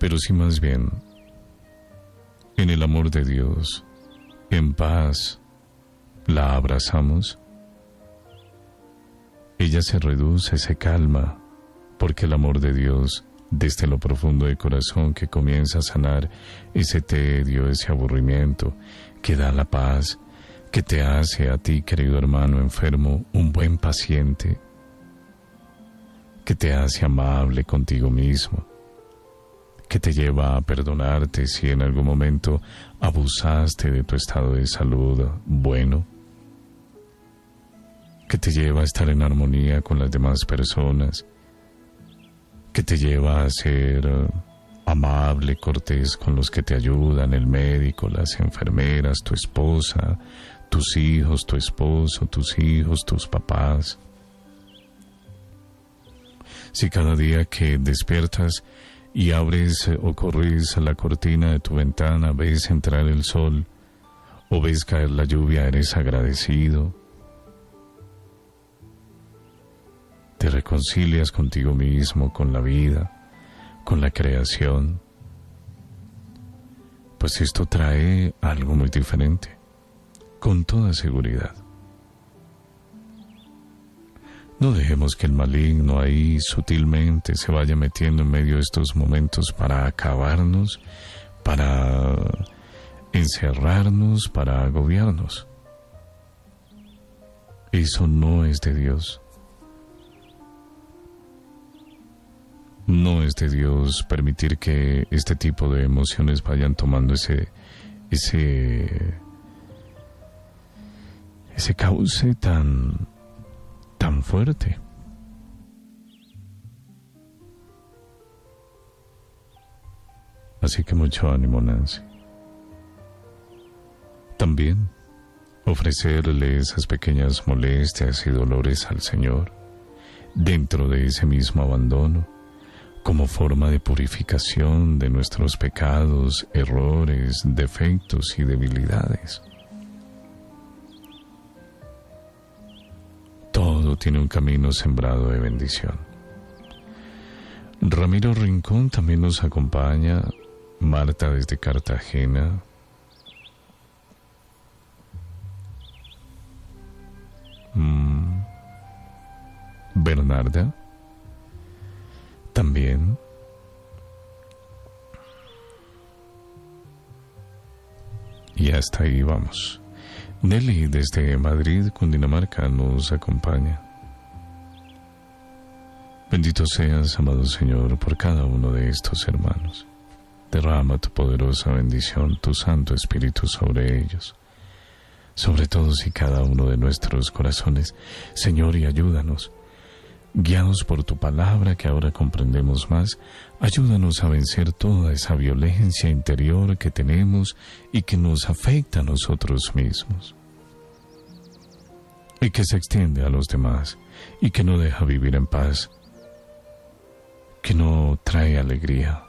pero si más bien en el amor de Dios, en paz, la abrazamos, ella se reduce, se calma, porque el amor de Dios, desde lo profundo del corazón que comienza a sanar ese tedio, ese aburrimiento, que da la paz, que te hace a ti, querido hermano enfermo, un buen paciente, que te hace amable contigo mismo, que te lleva a perdonarte si en algún momento abusaste de tu estado de salud bueno, que te lleva a estar en armonía con las demás personas, que te lleva a ser amable, cortés con los que te ayudan, el médico, las enfermeras, tu esposa, tus hijos, tu esposo, tus hijos, tus papás. Si cada día que despiertas y abres o corres la cortina de tu ventana, ves entrar el sol o ves caer la lluvia, eres agradecido, te reconcilias contigo mismo, con la vida, con la creación, pues esto trae algo muy diferente, con toda seguridad. No dejemos que el maligno ahí sutilmente se vaya metiendo en medio de estos momentos para acabarnos, para encerrarnos, para agobiarnos. Eso no es de Dios. No es de Dios permitir que este tipo de emociones vayan tomando ese cauce tan fuerte. Así que mucho ánimo, Nancy. También ofrecerle esas pequeñas molestias y dolores al Señor dentro de ese mismo abandono, como forma de purificación de nuestros pecados, errores, defectos y debilidades. Todo tiene un camino sembrado de bendición. Ramiro Rincón también nos acompaña, Marta desde Cartagena, Bernarda también, y hasta ahí vamos. Nelly desde Madrid, Cundinamarca, nos acompaña. Bendito seas, amado Señor, por cada uno de estos hermanos. Derrama tu poderosa bendición, tu Santo Espíritu sobre ellos, sobre todos y cada uno de nuestros corazones. Señor, y ayúdanos. Guiados por tu palabra que ahora comprendemos más, ayúdanos a vencer toda esa violencia interior que tenemos y que nos afecta a nosotros mismos, y que se extiende a los demás, y que no deja vivir en paz, que no trae alegría,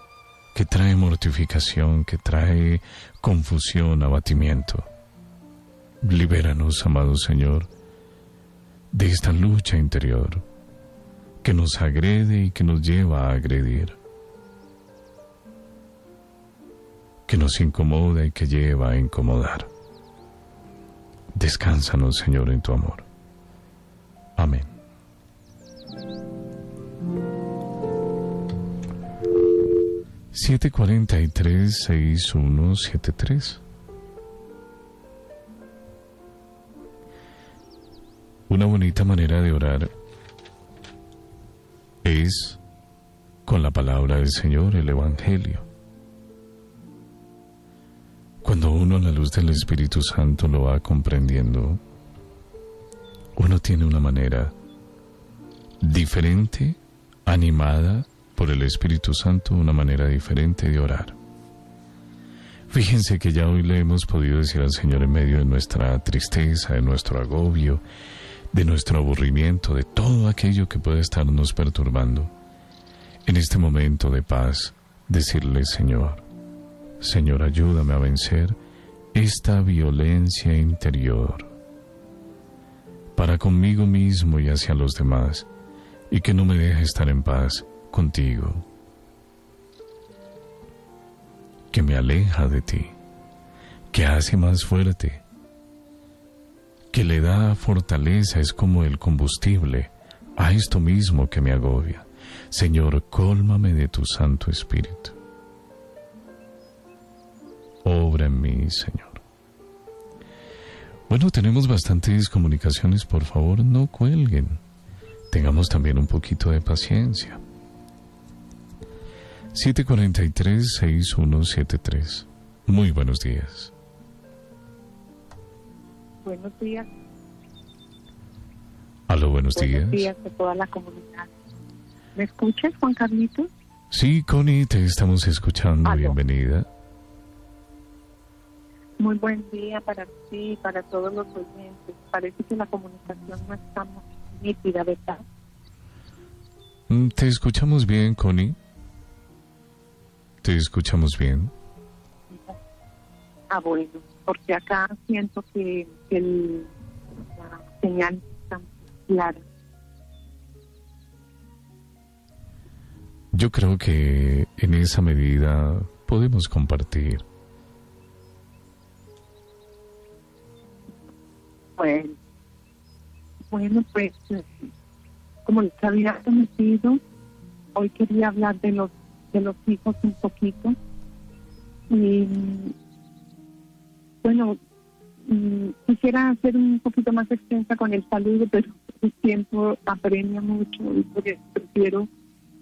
que trae mortificación, que trae confusión, abatimiento. Libéranos, amado Señor, de esta lucha interior que nos agrede y que nos lleva a agredir, que nos incomoda y que lleva a incomodar. Descánsanos, Señor, en tu amor. Amén. (743-6173). Una bonita manera de orar es con la palabra del Señor, el Evangelio. Cuando uno a la luz del Espíritu Santo lo va comprendiendo, uno tiene una manera diferente, animada por el Espíritu Santo, una manera diferente de orar. Fíjense que ya hoy le hemos podido decir al Señor en medio de nuestra tristeza, de nuestro agobio, de nuestro aburrimiento, de todo aquello que puede estarnos perturbando. En este momento de paz, decirle: Señor, Señor, ayúdame a vencer esta violencia interior para conmigo mismo y hacia los demás, y que no me deje estar en paz contigo. que me aleja de ti, que hace más fuerte, que le da fortaleza, es como el combustible a esto mismo que me agobia. Señor, cólmame de tu Santo Espíritu. Obra en mí, Señor. Bueno, tenemos bastantes comunicaciones, por favor, no cuelguen. Tengamos también un poquito de paciencia. 743-6173. Muy buenos días. Buenos días. Aló, buenos días. Buenos días a toda la comunidad. ¿Me escuchas, Juan Carlitos? Sí, Connie, te estamos escuchando. Aló. Bienvenida. Muy buen día para ti y para todos los oyentes. Parece que la comunicación no está muy nítida, ¿verdad? Te escuchamos bien, Connie. Te escuchamos bien. Ah, bueno, porque acá siento que la señal está clara. Yo creo que en esa medida podemos compartir. Bueno, pues, como les había prometido, hoy quería hablar de los hijos un poquito. Y, bueno, quisiera ser un poquito más extensa con el saludo, pero el tiempo apremia mucho y porque prefiero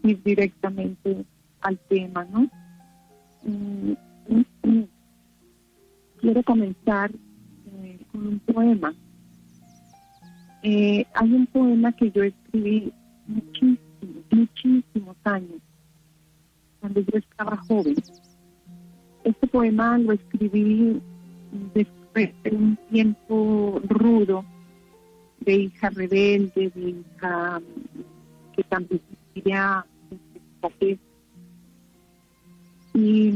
ir directamente al tema, ¿no? Quiero comenzar con un poema. Hay un poema que yo escribí muchísimos años, cuando yo estaba joven. Este poema lo escribí después de un tiempo rudo, de hija rebelde, de hija que también quería escapar. Y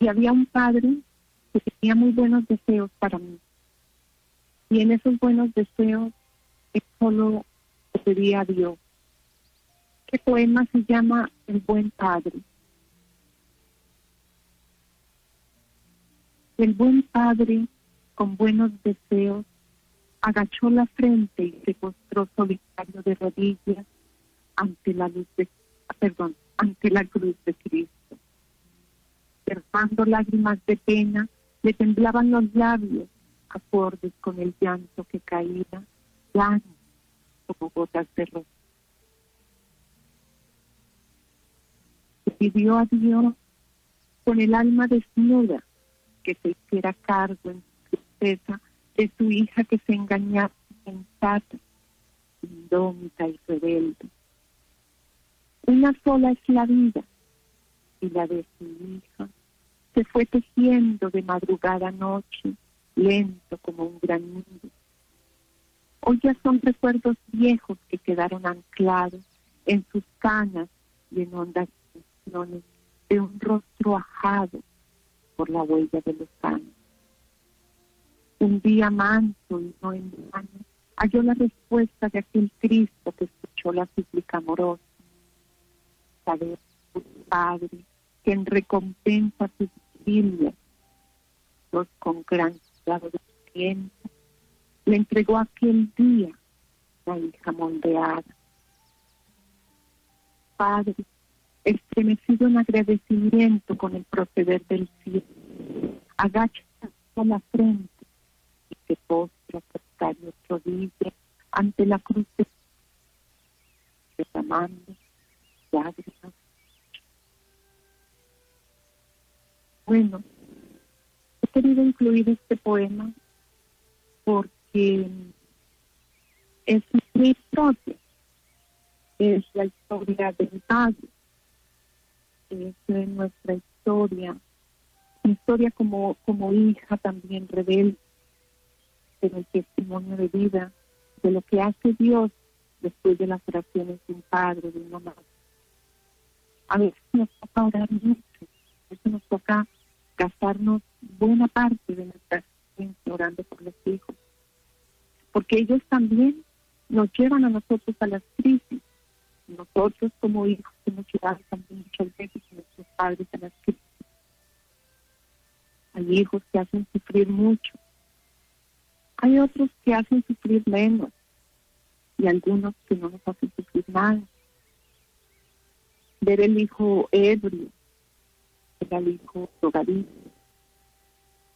había un padre que tenía muy buenos deseos para mí. Y en esos buenos deseos él solo le pedía a Dios. Este poema se llama El Buen Padre. El buen padre, con buenos deseos, agachó la frente y se postró solitario de rodillas ante la cruz de Cristo. Derramando lágrimas de pena, le temblaban los labios, acordes con el llanto que caía, llanos como gotas de rocío. Le pidió a Dios, con el alma desnuda, que se hiciera cargo en su tristeza de su hija que se engañaba insensata, indómita y rebelde. Una sola es la vida, y la de su hija se fue tejiendo de madrugada a noche, lento como un gran nido. Hoy ya son recuerdos viejos que quedaron anclados en sus canas y en hondas tensiones de un rostro ajado por la huella de los años. Un día manso y no en vano halló la respuesta de aquel Cristo que escuchó la súplica amorosa. Saber su Padre que en recompensa a sus familias, los con gran cuidado de tiempo, le entregó aquel día la hija moldeada. Padre, estremecido en agradecimiento con el proceder del cielo, agacha con la frente y se postra por los rodillas ante la cruz de derramando lágrimas. Bueno, he querido incluir este poema porque es mi historia, es la historia del Padre, es nuestra historia, mi historia como hija también rebelde, pero el testimonio de vida de lo que hace Dios después de las oraciones de un padre, de una madre. A veces nos toca orar mucho, a veces nos toca gastarnos buena parte de nuestra existencia orando por los hijos, porque ellos también nos llevan a nosotros a las crisis. Nosotros como hijos hemos llevado también muchas veces a nuestros padres a las crisis. Hay hijos que hacen sufrir mucho. Hay otros que hacen sufrir menos. Y algunos que no nos hacen sufrir nada. Ver el hijo ebrio, ver al hijo drogadicto,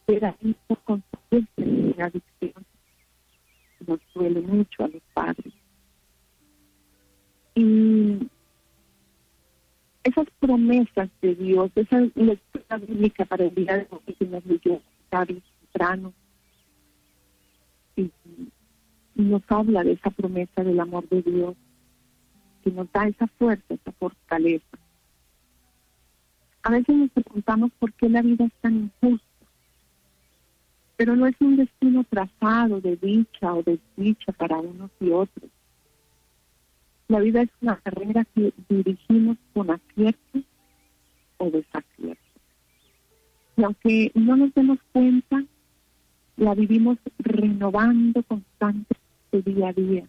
ver al hijo con su adicción, nos duele mucho a los padres. Y esas promesas de Dios, esa lectura bíblica para el día de hoy que nos leyó tarde temprano, y nos habla de esa promesa del amor de Dios, que nos da esa fuerza, esa fortaleza. A veces nos preguntamos por qué la vida es tan injusta, pero no es un destino trazado de dicha o desdicha para unos y otros. La vida es una carrera que dirigimos con aciertos o desaciertos. Y aunque no nos demos cuenta, la vivimos renovando constantemente día a día,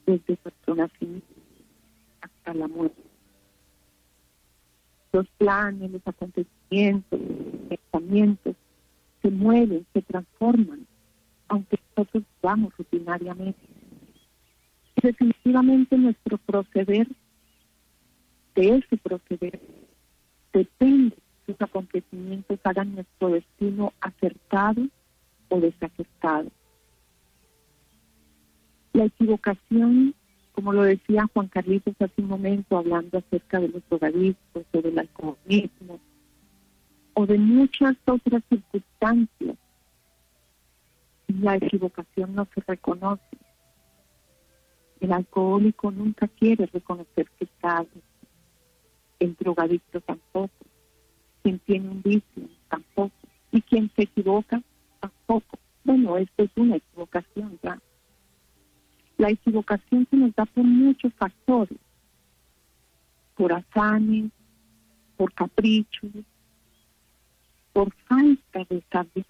desde nuestro nacimiento hasta la muerte. Los planes, los acontecimientos, los pensamientos se mueven, se transforman, aunque nosotros vamos rutinariamente. Y definitivamente nuestro proceder, de ese proceder, depende que los acontecimientos hagan nuestro destino acertado o desacertado. La equivocación, como lo decía Juan Carlitos hace un momento, hablando acerca de los drogadictos o del alcoholismo, o de muchas otras circunstancias, la equivocación no se reconoce. El alcohólico nunca quiere reconocer que está, el drogadicto tampoco, quien tiene un vicio tampoco, y quien se equivoca tampoco. Bueno, esto es una equivocación ya. La equivocación se nos da por muchos factores, por afanes, por caprichos, por falta de saber.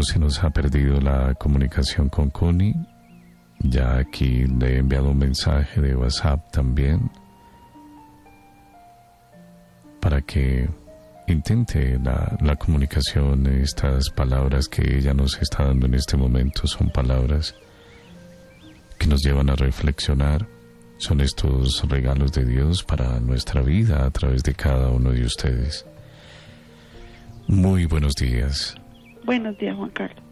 Se nos ha perdido la comunicación con Connie. Ya aquí le he enviado un mensaje de WhatsApp también para que intente la comunicación. Estas palabras que ella nos está dando en este momento son palabras que nos llevan a reflexionar. Son estos regalos de Dios para nuestra vida a través de cada uno de ustedes. Muy buenos días. Buenos días, Juan Carlos.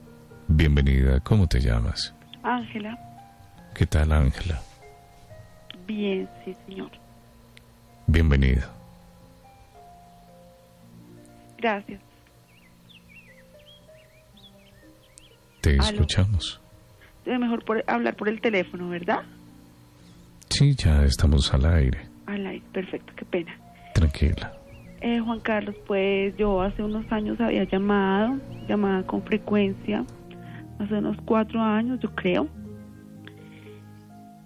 Bienvenida. ¿Cómo te llamas? Ángela. ¿Qué tal, Ángela? Bien, sí, señor. Bienvenida. Gracias. Te escuchamos. Es mejor hablar por el teléfono, ¿verdad? Sí, ya estamos al aire. Al aire, perfecto, qué pena. Tranquila. Juan Carlos, pues yo hace unos años había llamado con frecuencia, hace unos 4 años yo creo,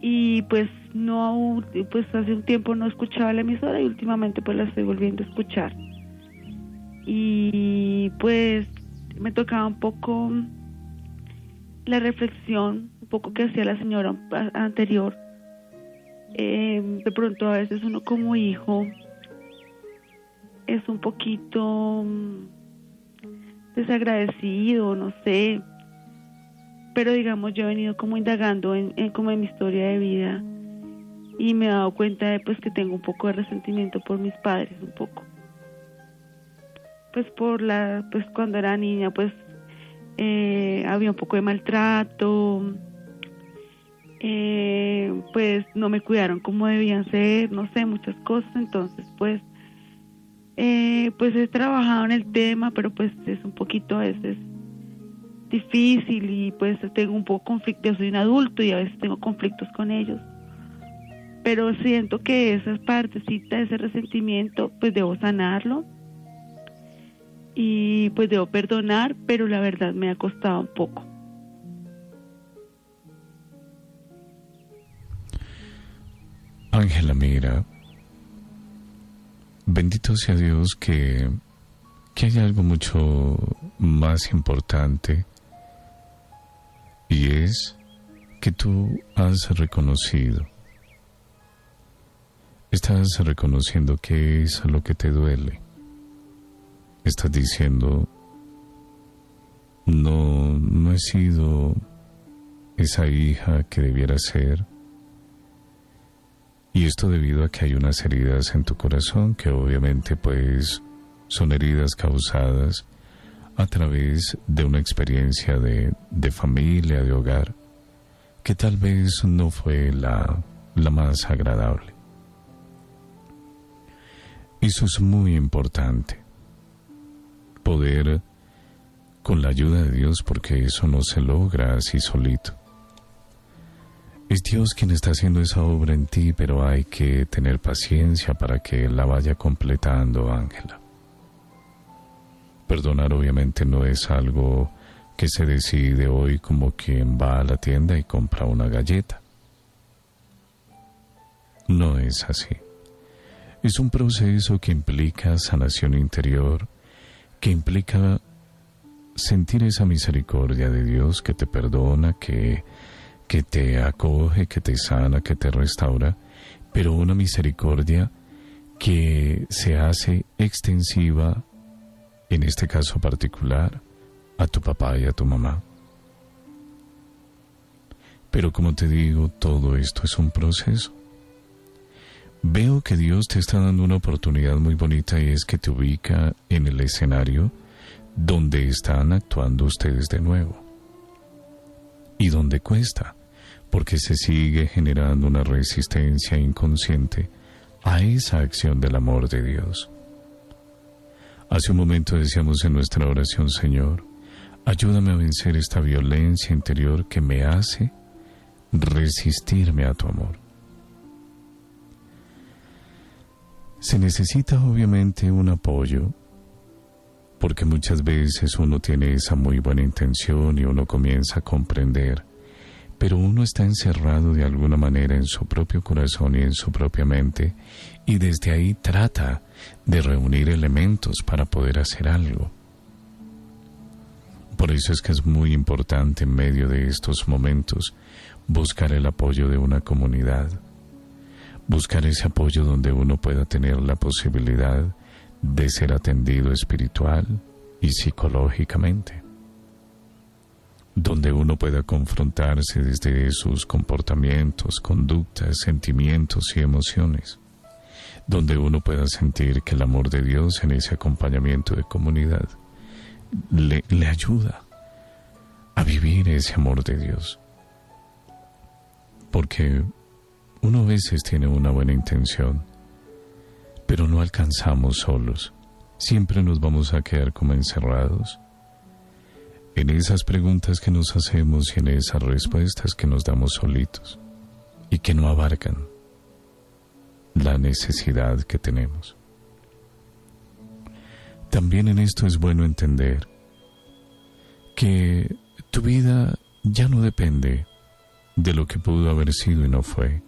y pues no, pues hace un tiempo no escuchaba la emisora y últimamente pues la estoy volviendo a escuchar, y pues me tocaba un poco la reflexión, un poco que hacía la señora anterior. De pronto a veces uno como hijo es un poquito desagradecido, no sé, pero digamos yo he venido como indagando en mi historia de vida y me he dado cuenta de pues que tengo un poco de resentimiento por mis padres, un poco, pues pues cuando era niña pues había un poco de maltrato, pues pues no me cuidaron como debían ser, no sé, muchas cosas. Entonces pues he trabajado en el tema, pero pues es un poquito a veces difícil y pues tengo un poco conflicto. Yo soy un adulto y a veces tengo conflictos con ellos, pero siento que esa partecita, ese resentimiento, pues debo sanarlo y pues debo perdonar, pero la verdad me ha costado un poco. Ángela, mira, bendito sea Dios que hay algo mucho más importante, y es que tú has reconocido, estás reconociendo qué es lo que te duele. Estás diciendo, no he sido esa hija que debiera ser. Y esto debido a que hay unas heridas en tu corazón que obviamente pues son heridas causadas a través de una experiencia de familia, de hogar, que tal vez no fue la más agradable. Eso es muy importante, poder, con la ayuda de Dios, porque eso no se logra así solito. Es Dios quien está haciendo esa obra en ti, pero hay que tener paciencia para que Él la vaya completando, Ángela. Perdonar obviamente no es algo que se decide hoy como quien va a la tienda y compra una galleta. No es así. Es un proceso que implica sanación interior, que implica sentir esa misericordia de Dios que te perdona, que te acoge, que te sana, que te restaura, pero una misericordia que se hace extensiva, en este caso particular, a tu papá y a tu mamá. Pero como te digo, todo esto es un proceso. Veo que Dios te está dando una oportunidad muy bonita, y es que te ubica en el escenario donde están actuando ustedes de nuevo. Y donde cuesta, porque se sigue generando una resistencia inconsciente a esa acción del amor de Dios. Hace un momento decíamos en nuestra oración: Señor, ayúdame a vencer esta violencia interior que me hace resistirme a tu amor. Se necesita obviamente un apoyo, porque muchas veces uno tiene esa muy buena intención y uno comienza a comprender, pero uno está encerrado de alguna manera en su propio corazón y en su propia mente, y desde ahí trata de reunir elementos para poder hacer algo. Por eso es que es muy importante en medio de estos momentos buscar el apoyo de una comunidad, buscar ese apoyo donde uno pueda tener la posibilidad de ser atendido espiritual y psicológicamente, donde uno pueda confrontarse desde sus comportamientos, conductas, sentimientos y emociones, donde uno pueda sentir que el amor de Dios en ese acompañamiento de comunidad le ayuda a vivir ese amor de Dios. Porque uno a veces tiene una buena intención, pero no alcanzamos solos. Siempre nos vamos a quedar como encerrados en esas preguntas que nos hacemos y en esas respuestas que nos damos solitos y que no abarcan la necesidad que tenemos. También en esto es bueno entender que tu vida ya no depende de lo que pudo haber sido y no fue.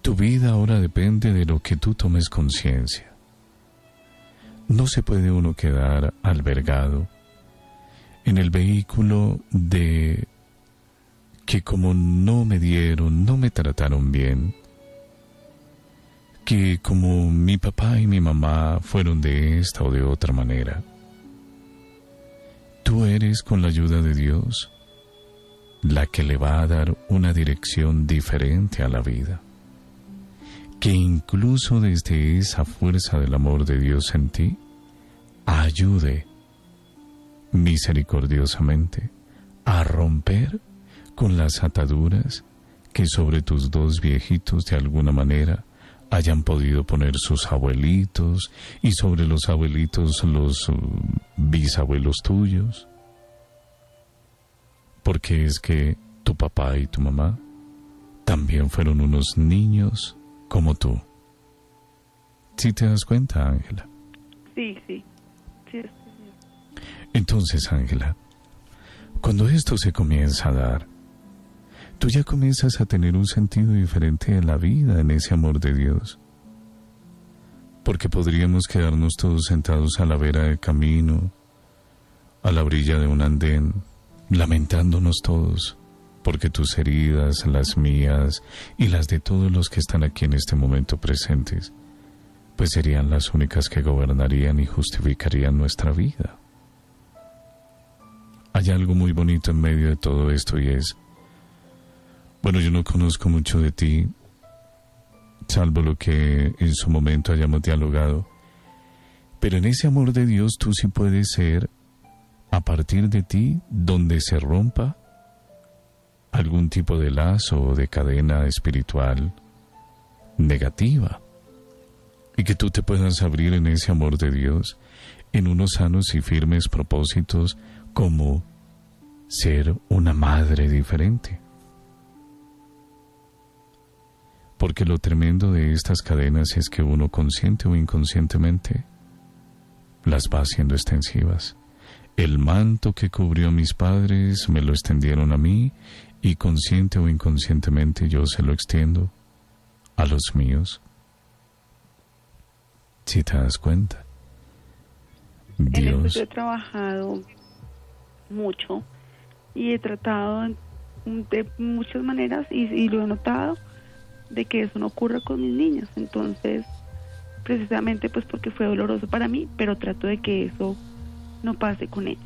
Tu vida ahora depende de lo que tú tomes conciencia. No se puede uno quedar albergado en el vehículo de que como no me dieron, no me trataron bien, que como mi papá y mi mamá fueron de esta o de otra manera. Tú eres, con la ayuda de Dios, la que le va a dar una dirección diferente a la vida, que incluso desde esa fuerza del amor de Dios en ti, ayude misericordiosamente a romper con las ataduras que sobre tus dos viejitos de alguna manera hayan podido poner sus abuelitos y sobre los abuelitos los bisabuelos tuyos. Porque es que tu papá y tu mamá también fueron unos niños como tú. ¿Sí te das cuenta, Ángela? Sí. Entonces, Ángela, cuando esto se comienza a dar, tú ya comienzas a tener un sentido diferente de la vida en ese amor de Dios. Porque podríamos quedarnos todos sentados a la vera del camino, a la orilla de un andén, lamentándonos todos, porque tus heridas, las mías y las de todos los que están aquí en este momento presentes, pues serían las únicas que gobernarían y justificarían nuestra vida. Hay algo muy bonito en medio de todo esto y es, bueno, yo no conozco mucho de ti, salvo lo que en su momento hayamos dialogado, pero en ese amor de Dios tú sí puedes ser, a partir de ti, donde se rompa algún tipo de lazo o de cadena espiritual negativa, y que tú te puedas abrir en ese amor de Dios en unos sanos y firmes propósitos como ser una madre diferente. Porque lo tremendo de estas cadenas es que uno, consciente o inconscientemente, las va haciendo extensivas. El manto que cubrió a mis padres me lo extendieron a mí y consciente o inconscientemente yo se lo extiendo a los míos. Si te das cuenta, Dios... En eso yo he trabajado mucho y he tratado de muchas maneras y lo he notado de que eso no ocurra con mis niños. Entonces, precisamente pues porque fue doloroso para mí, pero trato de que eso no pase con ellos.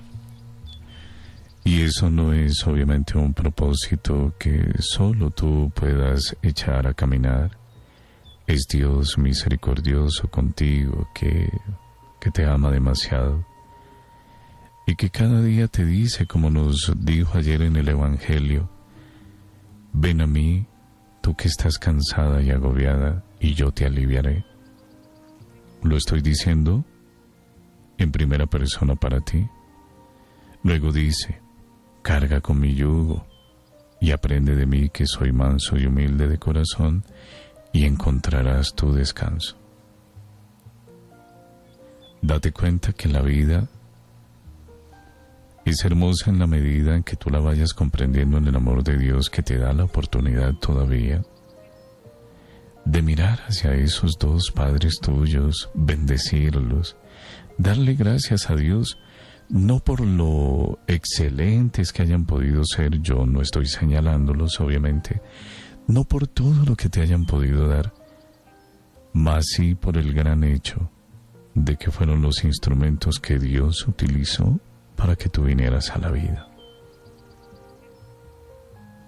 Y eso no es obviamente un propósito que solo tú puedas echar a caminar. Es Dios misericordioso contigo que te ama demasiado y que cada día te dice, como nos dijo ayer en el Evangelio, ven a mí, tú que estás cansada y agobiada, y yo te aliviaré. Lo estoy diciendo en primera persona para ti. Luego dice, carga con mi yugo y aprende de mí que soy manso y humilde de corazón y encontrarás tu descanso. Date cuenta que la vida es hermosa en la medida en que tú la vayas comprendiendo en el amor de Dios que te da la oportunidad todavía de mirar hacia esos dos padres tuyos, bendecirlos, darle gracias a Dios, no por lo excelentes que hayan podido ser, yo no estoy señalándolos obviamente, no por todo lo que te hayan podido dar, mas sí por el gran hecho de que fueron los instrumentos que Dios utilizó para que tú vinieras a la vida.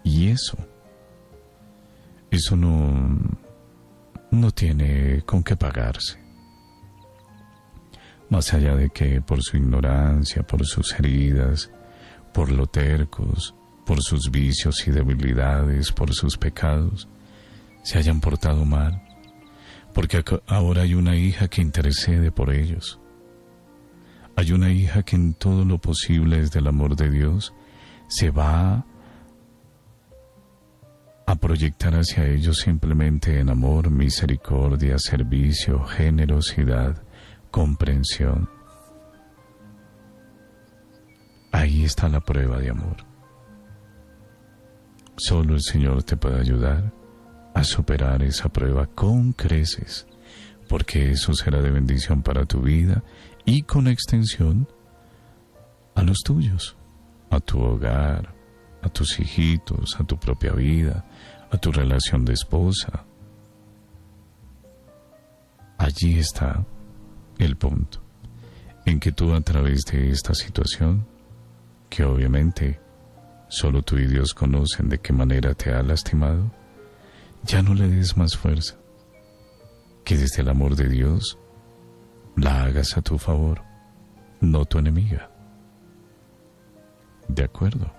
Y eso no tiene con qué pagarse. Más allá de que por su ignorancia, por sus heridas, por lo tercos, por sus vicios y debilidades, por sus pecados, se hayan portado mal, porque ahora hay una hija que intercede por ellos. Hay una hija que en todo lo posible desde el amor de Dios se va a proyectar hacia ellos simplemente en amor, misericordia, servicio, generosidad, comprensión. Ahí está la prueba de amor. Solo el Señor te puede ayudar a superar esa prueba con creces, porque eso será de bendición para tu vida y con extensión a los tuyos, a tu hogar, a tus hijitos, a tu propia vida, a tu relación de esposa. Allí está el punto, en que tú a través de esta situación, que obviamente solo tú y Dios conocen de qué manera te ha lastimado, ya no le des más fuerza, que desde el amor de Dios la hagas a tu favor, no tu enemiga. ¿De acuerdo?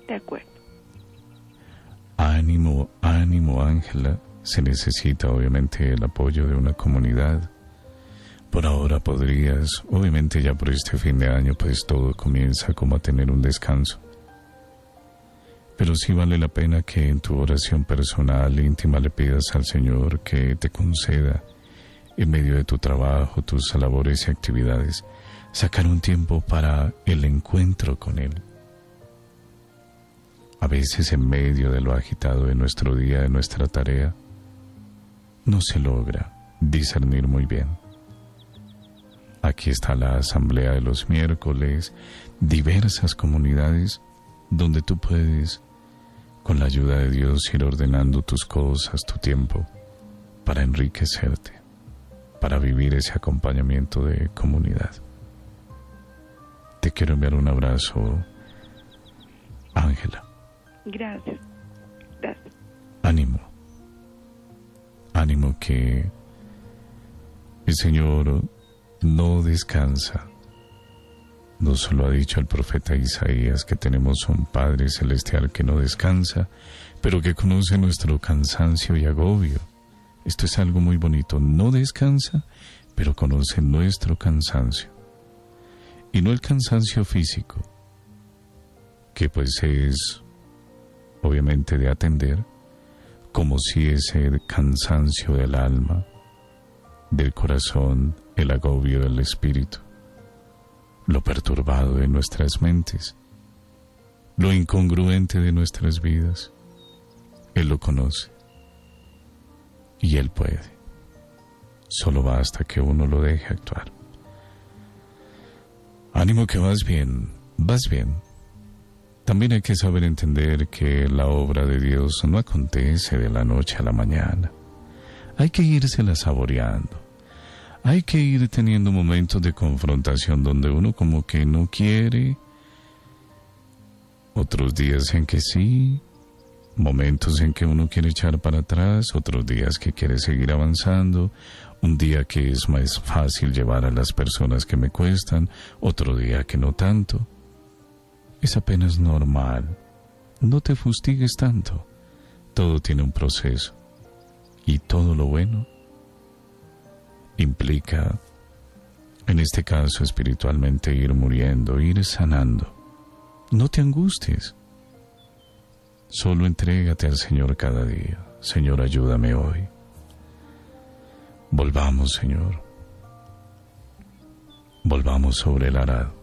De acuerdo. Ánimo, ánimo, Ángela. Se necesita obviamente el apoyo de una comunidad. Por ahora podrías, obviamente ya por este fin de año pues todo comienza como a tener un descanso. Pero sí vale la pena que en tu oración personal íntima le pidas al Señor que te conceda, en medio de tu trabajo, tus labores y actividades, sacar un tiempo para el encuentro con Él. A veces en medio de lo agitado de nuestro día, de nuestra tarea, no se logra discernir muy bien. Aquí está la asamblea de los miércoles, diversas comunidades donde tú puedes, con la ayuda de Dios, ir ordenando tus cosas, tu tiempo, para enriquecerte, para vivir ese acompañamiento de comunidad. Te quiero enviar un abrazo, Ángela. Gracias. Gracias. Ánimo. Ánimo que el Señor no descansa. Nos lo ha dicho el profeta Isaías, que tenemos un Padre Celestial que no descansa, pero que conoce nuestro cansancio y agobio. Esto es algo muy bonito. No descansa, pero conoce nuestro cansancio. Y no el cansancio físico, que pues es obviamente de atender, como si ese cansancio del alma, del corazón, el agobio del espíritu, lo perturbado de nuestras mentes, lo incongruente de nuestras vidas. Él lo conoce y Él puede. Solo basta que uno lo deje actuar. Ánimo que vas bien, vas bien. También hay que saber entender que la obra de Dios no acontece de la noche a la mañana. Hay que írsela saboreando. Hay que ir teniendo momentos de confrontación donde uno como que no quiere, otros días en que sí, momentos en que uno quiere echar para atrás, otros días que quiere seguir avanzando, un día que es más fácil llevar a las personas que me cuestan, otro día que no tanto. Es apenas normal. No te fustigues tanto. Todo tiene un proceso. Y todo lo bueno implica, en este caso espiritualmente, ir muriendo, ir sanando. No te angusties. Solo entrégate al Señor cada día. Señor, ayúdame hoy. Volvamos, Señor. Volvamos sobre el arado.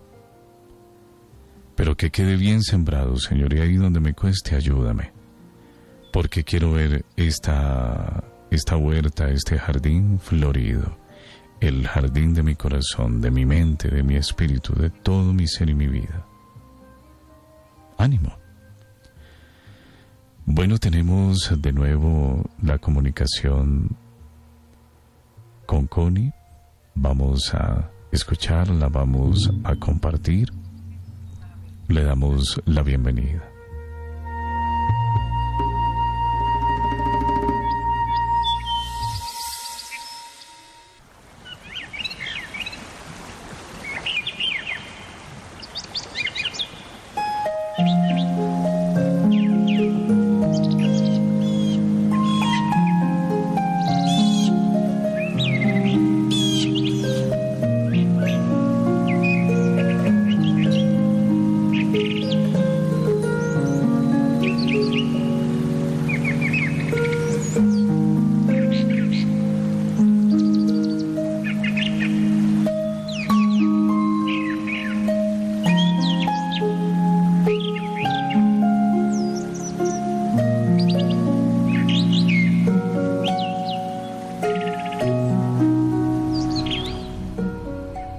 Pero que quede bien sembrado, Señor, y ahí donde me cueste, ayúdame. Porque quiero ver esta huerta, este jardín florido, el jardín de mi corazón, de mi mente, de mi espíritu, de todo mi ser y mi vida. Ánimo. Bueno, tenemos de nuevo la comunicación con Connie. Vamos a escucharla, vamos a compartir. Le damos la bienvenida.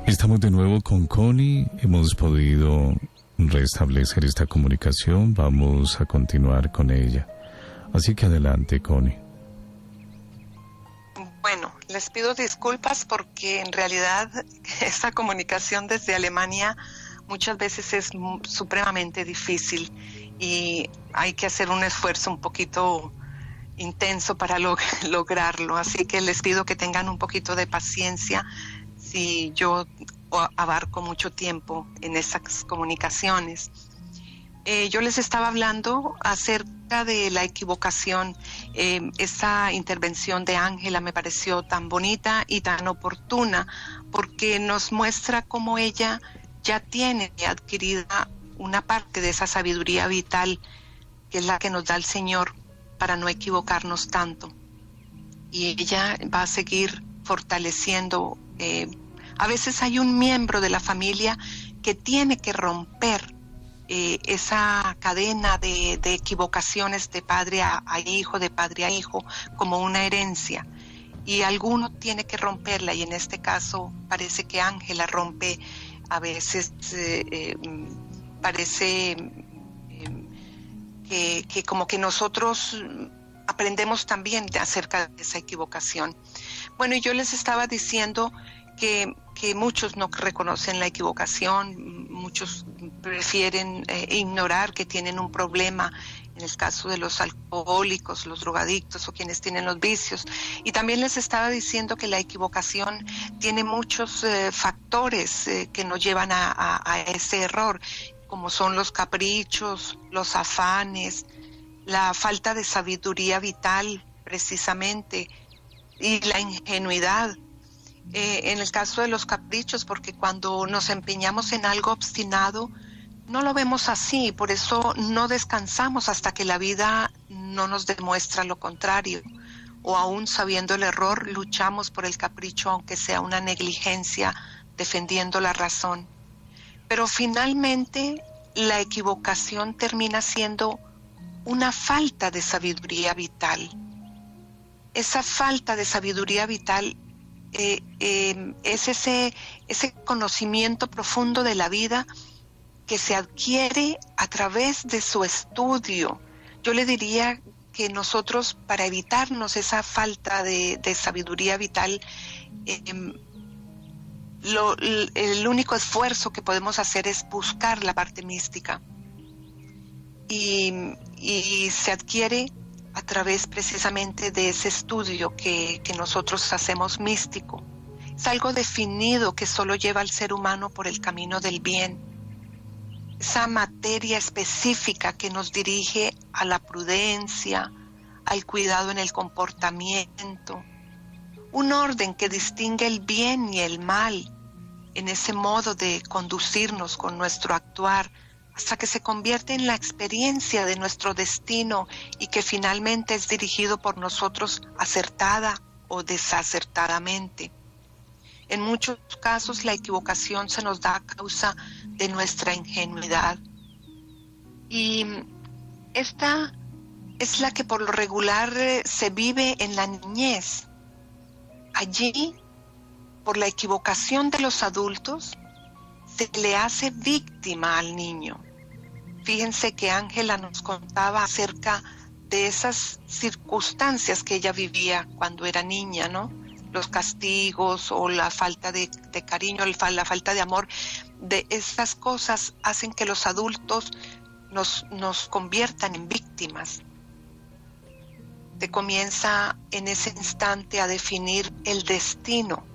Estamos de nuevo con Connie, hemos podido restablecer esta comunicación, vamos a continuar con ella. Así que adelante, Connie. Bueno, les pido disculpas porque en realidad esta comunicación desde Alemania muchas veces es supremamente difícil y hay que hacer un esfuerzo un poquito intenso para lograrlo. Así que les pido que tengan un poquito de paciencia si yo abarco mucho tiempo en esas comunicaciones. Yo les estaba hablando acerca de la equivocación. Esa intervención de Ángela me pareció tan bonita y tan oportuna porque nos muestra cómo ella ya tiene adquirida una parte de esa sabiduría vital que es la que nos da el Señor para no equivocarnos tanto. Y ella va a seguir fortaleciendo. A veces hay un miembro de la familia que tiene que romper esa cadena de equivocaciones de padre a hijo, de padre a hijo, como una herencia. Y alguno tiene que romperla, y en este caso parece que Ángela rompe. A veces parece que como que nosotros aprendemos también acerca de esa equivocación. Bueno, y yo les estaba diciendo que muchos no reconocen la equivocación, muchos prefieren ignorar que tienen un problema, en el caso de los alcohólicos, los drogadictos o quienes tienen los vicios. Y también les estaba diciendo que la equivocación tiene muchos factores que nos llevan a ese error, como son los caprichos, los afanes, la falta de sabiduría vital, precisamente, y la ingenuidad. En el caso de los caprichos, porque cuando nos empeñamos en algo obstinado, no lo vemos así, por eso no descansamos hasta que la vida no nos demuestra lo contrario, o aún sabiendo el error, luchamos por el capricho, aunque sea una negligencia, defendiendo la razón. Pero finalmente la equivocación termina siendo una falta de sabiduría vital. Esa falta de sabiduría vital es ese conocimiento profundo de la vida que se adquiere a través de su estudio. Yo le diría que nosotros, para evitarnos esa falta de sabiduría vital, el único esfuerzo que podemos hacer es buscar la parte mística. Y se adquiere a través precisamente de ese estudio que nosotros hacemos místico. Es algo definido que solo lleva al ser humano por el camino del bien. Esa materia específica que nos dirige a la prudencia, al cuidado en el comportamiento. Un orden que distingue el bien y el mal en ese modo de conducirnos con nuestro actuar, hasta que se convierte en la experiencia de nuestro destino y que finalmente es dirigido por nosotros acertada o desacertadamente. En muchos casos la equivocación se nos da a causa de nuestra ingenuidad. Y esta es la que por lo regular se vive en la niñez. Allí, por la equivocación de los adultos, se le hace víctima al niño. Fíjense que Ángela nos contaba acerca de esas circunstancias que ella vivía cuando era niña, ¿no? Los castigos o la falta de cariño, la falta de amor. De estas cosas hacen que los adultos nos conviertan en víctimas. Se comienza en ese instante a definir el destino,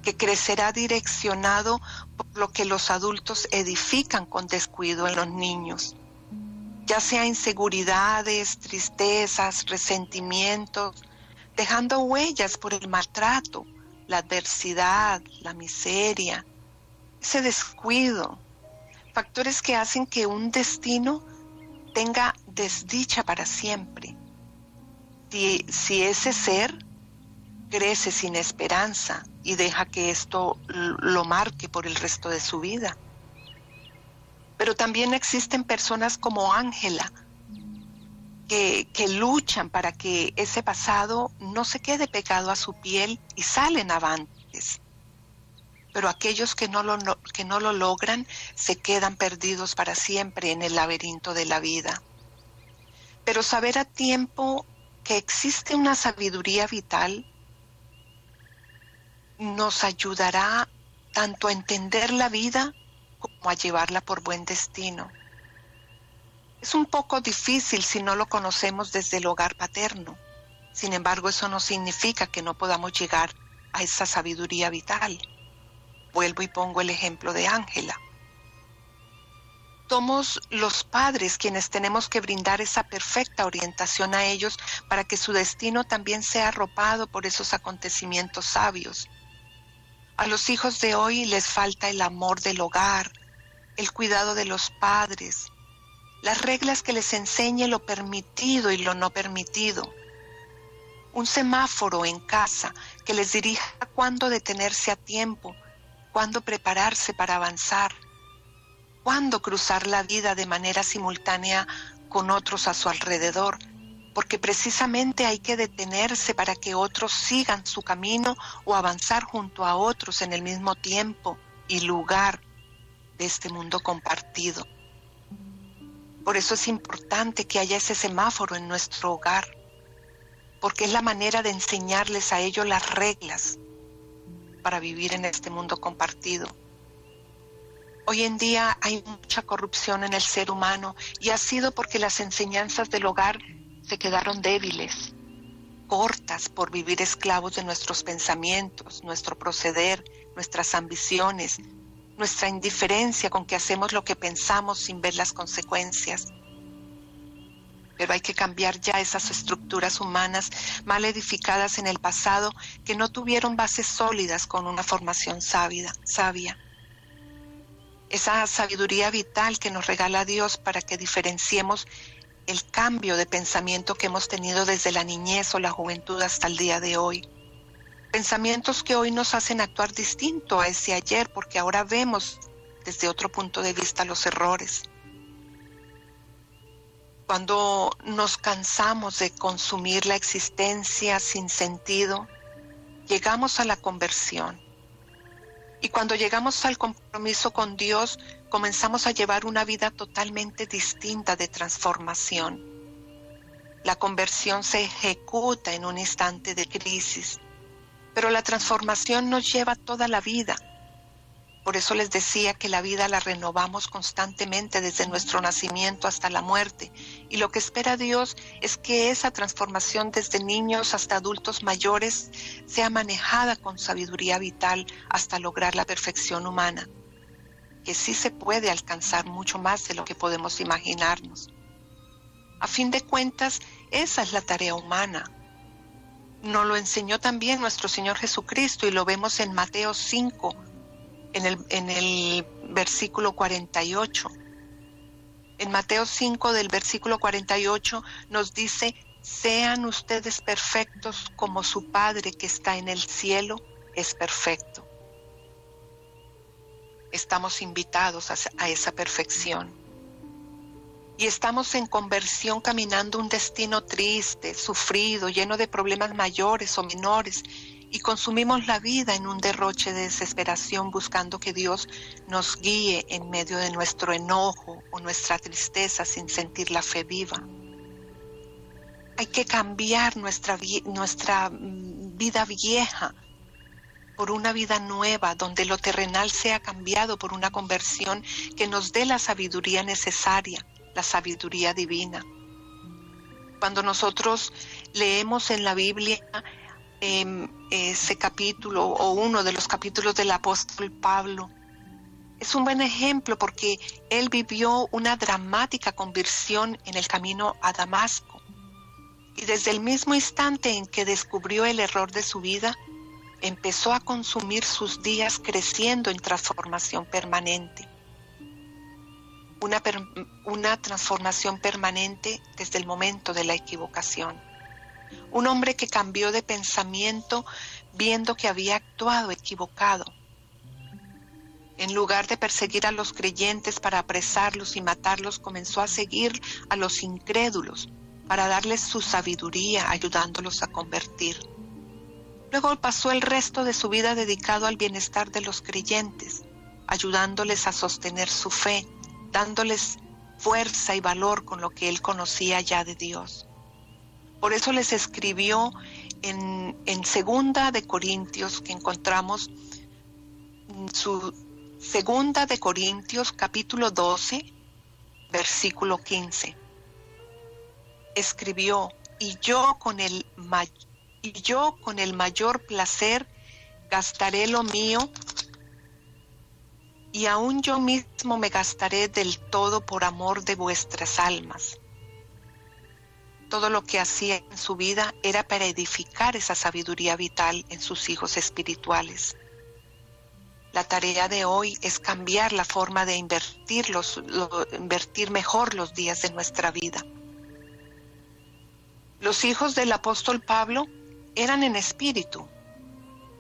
que crecerá direccionado por lo que los adultos edifican con descuido en los niños, ya sea inseguridades, tristezas, resentimientos, dejando huellas por el maltrato, la adversidad, la miseria, ese descuido, factores que hacen que un destino tenga desdicha para siempre. Si ese ser crece sin esperanza y deja que esto lo marque por el resto de su vida. Pero también existen personas como Ángela que luchan para que ese pasado no se quede pegado a su piel y salen avantes. Pero aquellos que no lo logran se quedan perdidos para siempre en el laberinto de la vida. Pero saber a tiempo que existe una sabiduría vital nos ayudará tanto a entender la vida como a llevarla por buen destino. Es un poco difícil si no lo conocemos desde el hogar paterno. Sin embargo, eso no significa que no podamos llegar a esa sabiduría vital. Vuelvo y pongo el ejemplo de Ángela. somos los padres quienes tenemos que brindar esa perfecta orientación a ellos para que su destino también sea arropado por esos acontecimientos sabios. A los hijos de hoy les falta el amor del hogar, el cuidado de los padres, las reglas que les enseñe lo permitido y lo no permitido. Un semáforo en casa que les dirija cuándo detenerse a tiempo, cuándo prepararse para avanzar, cuándo cruzar la vida de manera simultánea con otros a su alrededor, porque precisamente hay que detenerse para que otros sigan su camino o avanzar junto a otros en el mismo tiempo y lugar de este mundo compartido. Por eso es importante que haya ese semáforo en nuestro hogar, porque es la manera de enseñarles a ellos las reglas para vivir en este mundo compartido. Hoy en día hay mucha corrupción en el ser humano y ha sido porque las enseñanzas del hogar se quedaron débiles, cortas por vivir esclavos de nuestros pensamientos, nuestro proceder, nuestras ambiciones, nuestra indiferencia con que hacemos lo que pensamos sin ver las consecuencias. Pero hay que cambiar ya esas estructuras humanas mal edificadas en el pasado que no tuvieron bases sólidas con una formación sabia. Esa sabiduría vital que nos regala Dios para que diferenciemos el cambio de pensamiento que hemos tenido desde la niñez o la juventud hasta el día de hoy. Pensamientos que hoy nos hacen actuar distinto a ese ayer porque ahora vemos desde otro punto de vista los errores. Cuando nos cansamos de consumir la existencia sin sentido, llegamos a la conversión. Y cuando llegamos al compromiso con Dios, comenzamos a llevar una vida totalmente distinta de transformación. La conversión se ejecuta en un instante de crisis, pero la transformación nos lleva toda la vida. Por eso les decía que la vida la renovamos constantemente desde nuestro nacimiento hasta la muerte. Y lo que espera Dios es que esa transformación desde niños hasta adultos mayores sea manejada con sabiduría vital hasta lograr la perfección humana. Que sí se puede alcanzar mucho más de lo que podemos imaginarnos. A fin de cuentas, esa es la tarea humana. Nos lo enseñó también nuestro Señor Jesucristo y lo vemos en Mateo 5, en el versículo 48. En Mateo 5 del versículo 48 nos dice: sean ustedes perfectos como su Padre que está en el cielo es perfecto. Estamos invitados a esa perfección. Y estamos en conversión caminando un destino triste, sufrido, lleno de problemas mayores o menores, y consumimos la vida en un derroche de desesperación buscando que Dios nos guíe en medio de nuestro enojo o nuestra tristeza sin sentir la fe viva. Hay que cambiar nuestra vida vieja por una vida nueva, donde lo terrenal sea cambiado por una conversión que nos dé la sabiduría necesaria, la sabiduría divina. Cuando nosotros leemos en la Biblia ese capítulo o uno de los capítulos del apóstol Pablo, es un buen ejemplo porque él vivió una dramática conversión en el camino a Damasco. Y desde el mismo instante en que descubrió el error de su vida, empezó a consumir sus días creciendo en transformación permanente. Una transformación permanente desde el momento de la equivocación. Un hombre que cambió de pensamiento viendo que había actuado equivocado. En lugar de perseguir a los creyentes para apresarlos y matarlos, comenzó a seguir a los incrédulos para darles su sabiduría, ayudándolos a convertir. Luego pasó el resto de su vida dedicado al bienestar de los creyentes, ayudándoles a sostener su fe, dándoles fuerza y valor con lo que él conocía ya de Dios. Por eso les escribió en 2 de Corintios, que encontramos su 2 de Corintios capítulo 12, versículo 15. Escribió: y yo con el mayor placer gastaré lo mío y aún yo mismo me gastaré del todo por amor de vuestras almas. Todo lo que hacía en su vida era para edificar esa sabiduría vital en sus hijos espirituales. La tarea de hoy es cambiar la forma de invertir mejor los días de nuestra vida. Los hijos del apóstol Pablo eran en espíritu,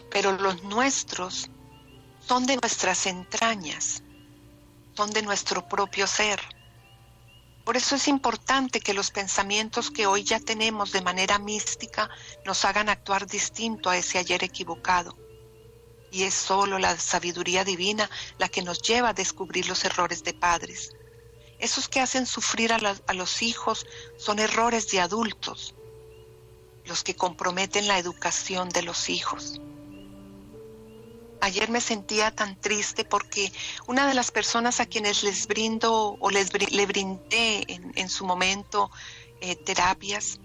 pero los nuestros son de nuestras entrañas, son de nuestro propio ser. Por eso es importante que los pensamientos que hoy ya tenemos de manera mística nos hagan actuar distinto a ese ayer equivocado. Y es solo la sabiduría divina la que nos lleva a descubrir los errores de padres. Esos que hacen sufrir a los hijos son errores de adultos, los que comprometen la educación de los hijos. Ayer me sentía tan triste porque una de las personas a quienes le brindé en su momento terapias,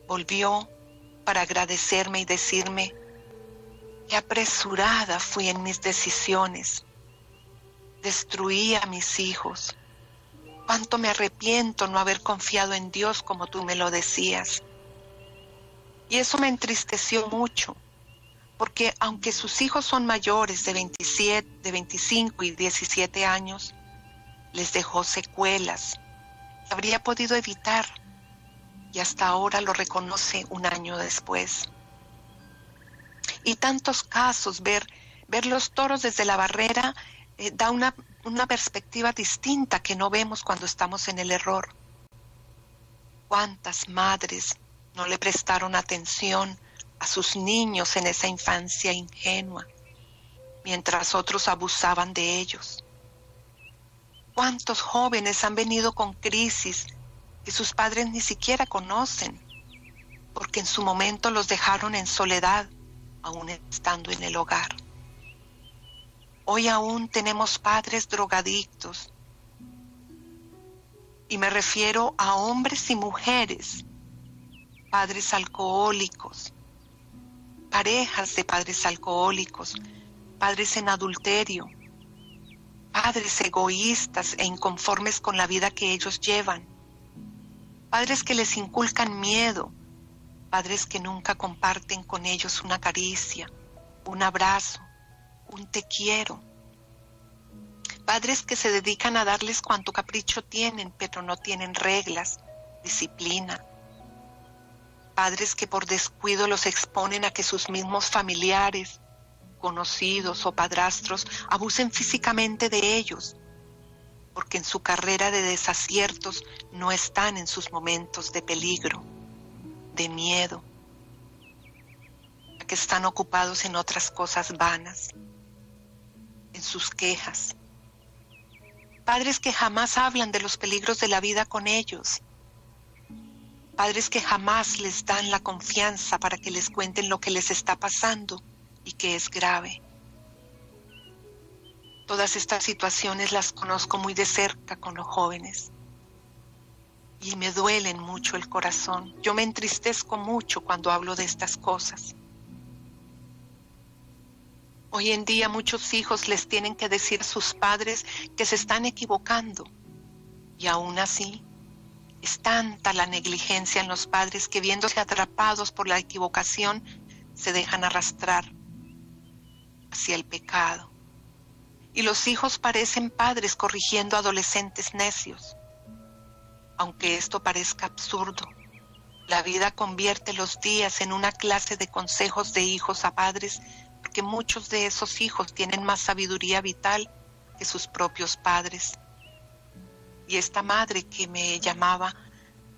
volvió para agradecerme y decirme: qué apresurada fui en mis decisiones, destruí a mis hijos, cuánto me arrepiento no haber confiado en Dios como tú me lo decías. Y eso me entristeció mucho, porque aunque sus hijos son mayores de 25 y 17 años, les dejó secuelas que habría podido evitar, y hasta ahora lo reconoce un año después. Y tantos casos, ver los toros desde la barrera da una perspectiva distinta que no vemos cuando estamos en el error. ¿Cuántas madres no le prestaron atención a sus niños en esa infancia ingenua, mientras otros abusaban de ellos? ¿Cuántos jóvenes han venido con crisis que sus padres ni siquiera conocen, porque en su momento los dejaron en soledad, aún estando en el hogar? Hoy aún tenemos padres drogadictos, y me refiero a hombres y mujeres, padres alcohólicos, parejas de padres alcohólicos, padres en adulterio, padres egoístas e inconformes con la vida que ellos llevan, padres que les inculcan miedo, padres que nunca comparten con ellos una caricia, un abrazo, un te quiero, padres que se dedican a darles cuanto capricho tienen, pero no tienen reglas, disciplina, padres que por descuido los exponen a que sus mismos familiares, conocidos o padrastros abusen físicamente de ellos, porque en su carrera de desaciertos no están en sus momentos de peligro, de miedo, que están ocupados en otras cosas vanas, en sus quejas. Padres que jamás hablan de los peligros de la vida con ellos. Padres que jamás les dan la confianza para que les cuenten lo que les está pasando y que es grave. Todas estas situaciones las conozco muy de cerca con los jóvenes y me duelen mucho el corazón. Yo me entristezco mucho cuando hablo de estas cosas. Hoy en día muchos hijos les tienen que decir a sus padres que se están equivocando, y aún así es tanta la negligencia en los padres que, viéndose atrapados por la equivocación, se dejan arrastrar hacia el pecado. Y los hijos parecen padres corrigiendo a adolescentes necios. Aunque esto parezca absurdo, la vida convierte los días en una clase de consejos de hijos a padres, porque muchos de esos hijos tienen más sabiduría vital que sus propios padres. Y esta madre que me llamaba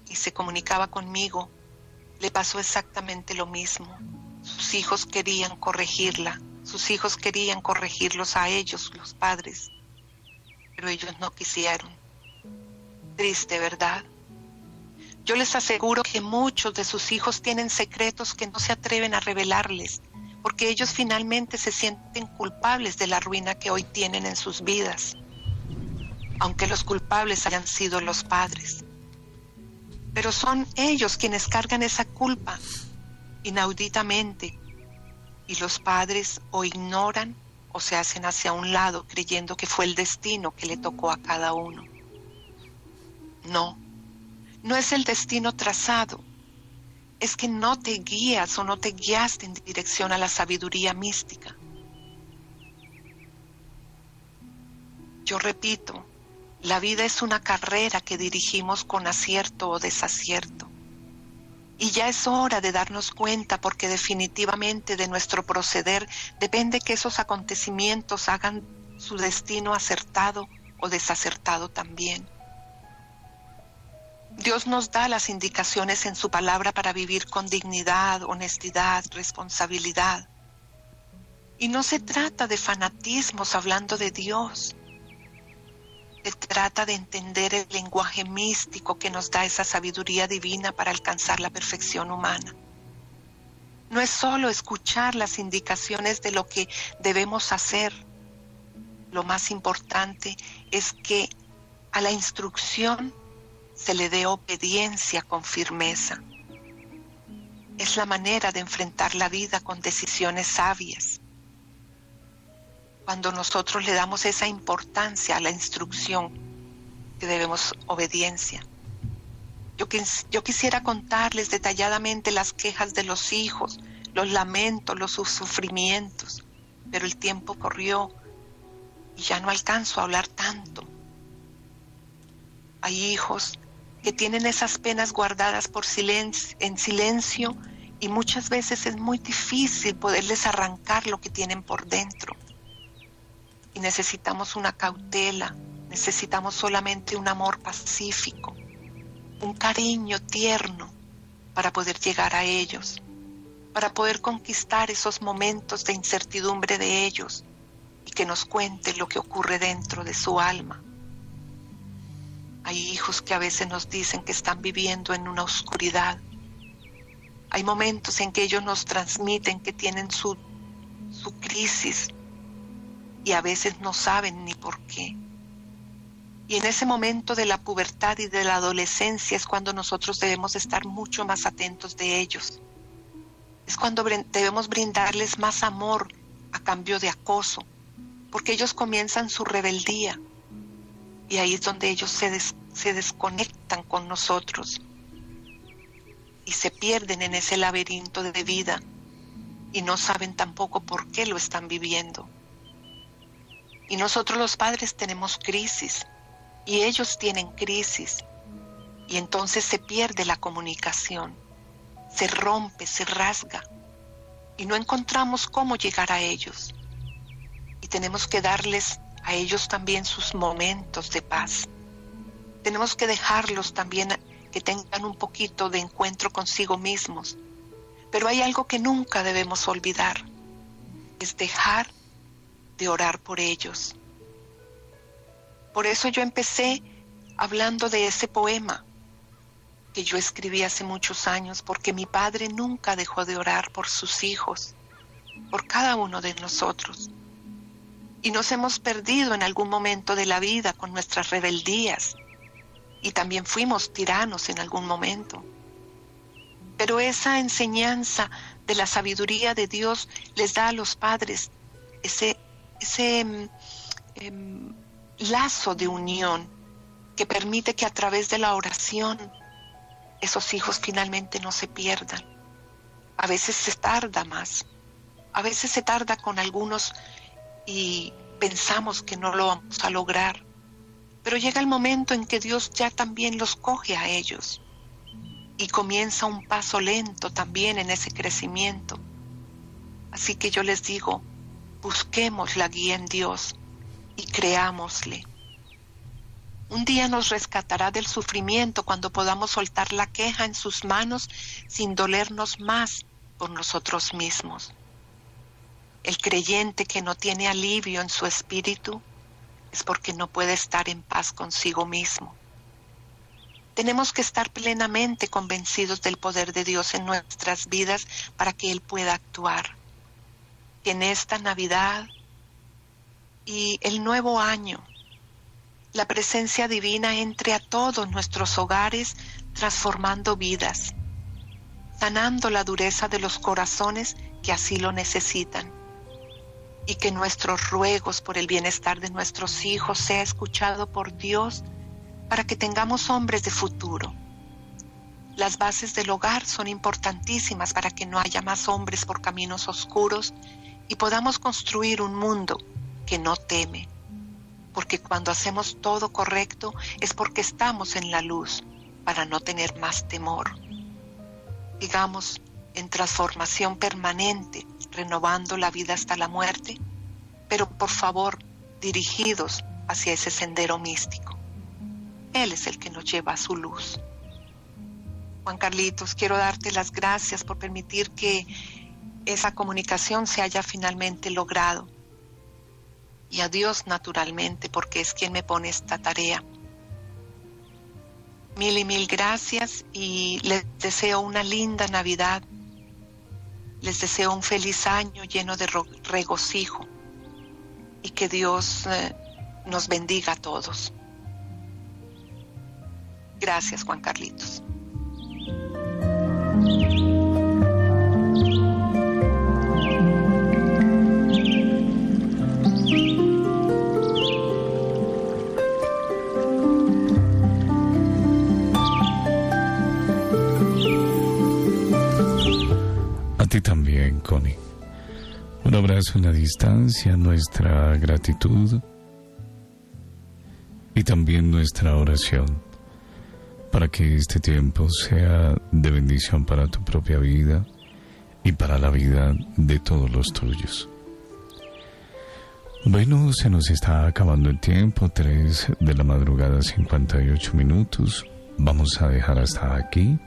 y se comunicaba conmigo, le pasó exactamente lo mismo. Sus hijos querían corregirla, sus hijos querían corregirlos a ellos, los padres, pero ellos no quisieron. Triste, ¿verdad? Yo les aseguro que muchos de sus hijos tienen secretos que no se atreven a revelarles, porque ellos finalmente se sienten culpables de la ruina que hoy tienen en sus vidas, aunque los culpables hayan sido los padres. Pero son ellos quienes cargan esa culpa inauditamente, y los padres o ignoran o se hacen hacia un lado creyendo que fue el destino que le tocó a cada uno. No, no es el destino trazado, es que no te guías o no te guiaste en dirección a la sabiduría mística. Yo repito, la vida es una carrera que dirigimos con acierto o desacierto. Y ya es hora de darnos cuenta, porque definitivamente de nuestro proceder depende que esos acontecimientos hagan su destino acertado o desacertado también. Dios nos da las indicaciones en su palabra para vivir con dignidad, honestidad, responsabilidad. Y no se trata de fanatismos hablando de Dios. Se trata de entender el lenguaje místico que nos da esa sabiduría divina para alcanzar la perfección humana. No es solo escuchar las indicaciones de lo que debemos hacer. Lo más importante es que a la instrucción se le dé obediencia con firmeza. Es la manera de enfrentar la vida con decisiones sabias. Cuando nosotros le damos esa importancia a la instrucción, que debemos obediencia. Yo quisiera contarles detalladamente las quejas de los hijos, los lamentos, los sufrimientos, pero el tiempo corrió y ya no alcanzo a hablar tanto. Hay hijos que tienen esas penas guardadas en silencio, y muchas veces es muy difícil poderles arrancar lo que tienen por dentro. Y necesitamos una cautela, necesitamos solamente un amor pacífico, un cariño tierno para poder llegar a ellos, para poder conquistar esos momentos de incertidumbre de ellos y que nos cuenten lo que ocurre dentro de su alma. Hay hijos que a veces nos dicen que están viviendo en una oscuridad. Hay momentos en que ellos nos transmiten que tienen su crisis, y a veces no saben ni por qué. Y en ese momento de la pubertad y de la adolescencia es cuando nosotros debemos estar mucho más atentos de ellos. Es cuando debemos brindarles más amor a cambio de acoso, porque ellos comienzan su rebeldía, y ahí es donde ellos se desconectan con nosotros y se pierden en ese laberinto de vida y no saben tampoco por qué lo están viviendo. Y nosotros los padres tenemos crisis y ellos tienen crisis, y entonces se pierde la comunicación, se rompe, se rasga y no encontramos cómo llegar a ellos. Y tenemos que darles a ellos también sus momentos de paz. Tenemos que dejarlos también que tengan un poquito de encuentro consigo mismos. Pero hay algo que nunca debemos olvidar, es dejar de orar por ellos. Por eso yo empecé hablando de ese poema que yo escribí hace muchos años, porque mi padre nunca dejó de orar por sus hijos, por cada uno de nosotros. Y nos hemos perdido en algún momento de la vida con nuestras rebeldías, y también fuimos tiranos en algún momento. Pero esa enseñanza de la sabiduría de Dios les da a los padres ese lazo de unión que permite que a través de la oración esos hijos finalmente no se pierdan. A veces se tarda más, a veces se tarda con algunos y pensamos que no lo vamos a lograr, pero llega el momento en que Dios ya también los coge a ellos y comienza un paso lento también en ese crecimiento. Así que yo les digo, busquemos la guía en Dios y creámosle. Un día nos rescatará del sufrimiento cuando podamos soltar la queja en sus manos sin dolernos más por nosotros mismos. El creyente que no tiene alivio en su espíritu es porque no puede estar en paz consigo mismo. Tenemos que estar plenamente convencidos del poder de Dios en nuestras vidas para que Él pueda actuar. Que en esta Navidad y el nuevo año, la presencia divina entre a todos nuestros hogares, transformando vidas, sanando la dureza de los corazones que así lo necesitan. y que nuestros ruegos por el bienestar de nuestros hijos sea escuchado por Dios para que tengamos hombres de futuro. Las bases del hogar son importantísimas para que no haya más hombres por caminos oscuros y podamos construir un mundo que no teme. Porque cuando hacemos todo correcto es porque estamos en la luz, para no tener más temor. Sigamos en transformación permanente, renovando la vida hasta la muerte, pero por favor, dirigidos hacia ese sendero místico. Él es el que nos lleva a su luz. Juan Carlitos, quiero darte las gracias por permitir que esa comunicación se haya finalmente logrado. Y a Dios naturalmente, porque es quien me pone esta tarea. Mil y mil gracias y les deseo una linda Navidad. Les deseo un feliz año lleno de regocijo y que Dios nos bendiga a todos. Gracias, Juan Carlitos. A ti también, Connie. Un abrazo en la distancia, nuestra gratitud y también nuestra oración para que este tiempo sea de bendición para tu propia vida y para la vida de todos los tuyos. Bueno, se nos está acabando el tiempo, 3 de la madrugada, 58 minutos. Vamos a dejar hasta aquí.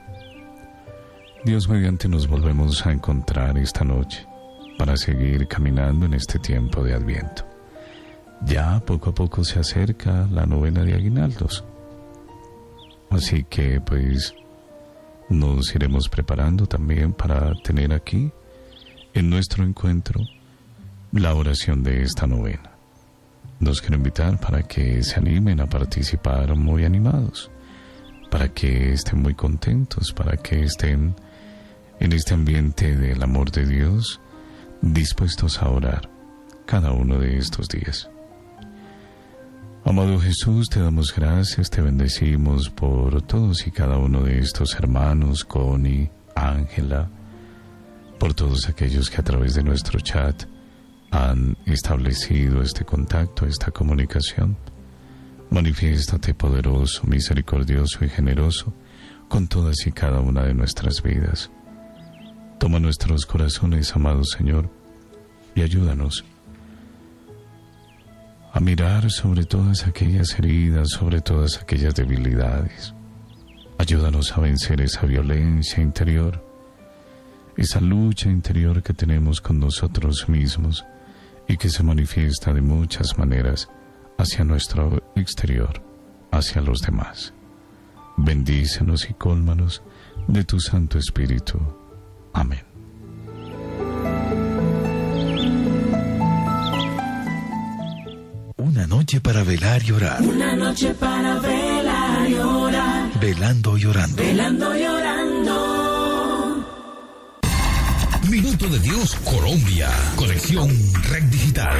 Dios mediante nos volvemos a encontrar esta noche para seguir caminando en este tiempo de Adviento. Ya poco a poco se acerca la novena de aguinaldos. Así que pues nos iremos preparando también para tener aquí en nuestro encuentro la oración de esta novena. Los quiero invitar para que se animen a participar muy animados, para que estén muy contentos, para que estén en este ambiente del amor de Dios, dispuestos a orar cada uno de estos días. Amado Jesús, te damos gracias, te bendecimos por todos y cada uno de estos hermanos, Connie, Ángela, por todos aquellos que a través de nuestro chat han establecido este contacto, esta comunicación. Manifiéstate poderoso, misericordioso y generoso con todas y cada una de nuestras vidas. Toma nuestros corazones, amado Señor, y ayúdanos a mirar sobre todas aquellas heridas, sobre todas aquellas debilidades. Ayúdanos a vencer esa violencia interior, esa lucha interior que tenemos con nosotros mismos y que se manifiesta de muchas maneras hacia nuestro exterior, hacia los demás. Bendícenos y cólmanos de tu Santo Espíritu. Amén. Una noche para velar y orar. Una noche para velar y orar. Velando y orando. Velando y orando. Minuto de Dios Colombia. Conexión Red Digital.